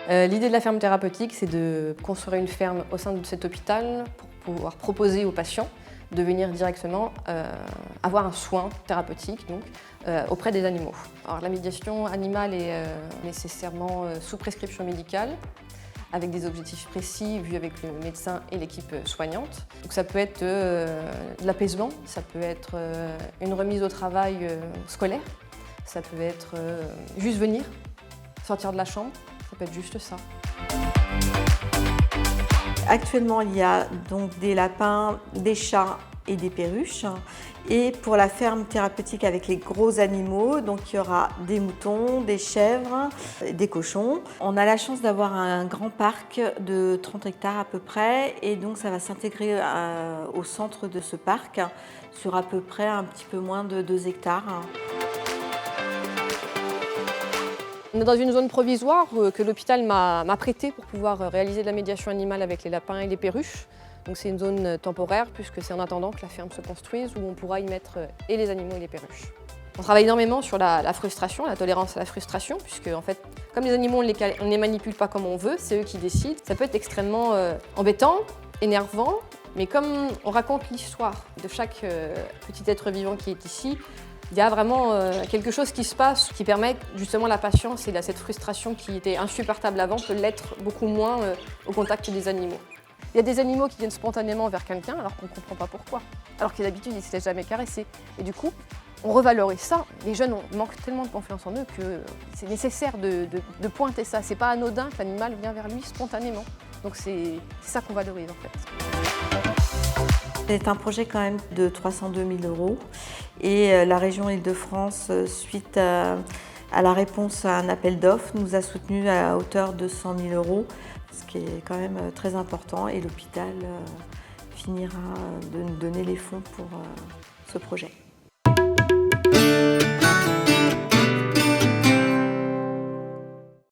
L'idée de la ferme thérapeutique, c'est de construire une ferme au sein de cet hôpital pour pouvoir proposer aux patients de venir directement avoir un soin thérapeutique auprès des animaux. Alors, la médiation animale est nécessairement sous prescription médicale, avec des objectifs précis vus avec le médecin et l'équipe soignante. Donc ça peut être de l'apaisement, ça peut être une remise au travail scolaire, ça peut être juste venir, sortir de la chambre, ça peut être juste ça. Actuellement, il y a donc des lapins, des chats et des perruches. Et pour la ferme thérapeutique avec les gros animaux, donc il y aura des moutons, des chèvres, des cochons. On a la chance d'avoir un grand parc de 30 hectares à peu près, et donc ça va s'intégrer au centre de ce parc sur à peu près un petit peu moins de 2 hectares. On est dans une zone provisoire que l'hôpital m'a prêtée pour pouvoir réaliser de la médiation animale avec les lapins et les perruches. Donc c'est une zone temporaire puisque c'est en attendant que la ferme se construise où on pourra y mettre et les animaux et les perruches. On travaille énormément sur la frustration, la tolérance à la frustration, puisque en fait, comme les animaux, on ne les manipule pas comme on veut, c'est eux qui décident. Ça peut être extrêmement embêtant, énervant, mais comme on raconte l'histoire de chaque petit être vivant qui est ici, il y a vraiment quelque chose qui se passe qui permet justement la patience et cette frustration qui était insupportable avant peut l'être beaucoup moins au contact des animaux. Il y a des animaux qui viennent spontanément vers quelqu'un alors qu'on ne comprend pas pourquoi, alors que d'habitude ils ne se laissent jamais caresser. Et du coup, on revalorise ça. Les jeunes manquent tellement de confiance en eux que c'est nécessaire de pointer ça. C'est pas anodin que l'animal vient vers lui spontanément. Donc c'est ça qu'on valorise en fait. C'est un projet quand même de 302 000 € et la région Île-de-France, suite à la réponse à un appel d'offres, nous a soutenus à hauteur de 100 000 €, ce qui est quand même très important, et l'hôpital finira de nous donner les fonds pour ce projet.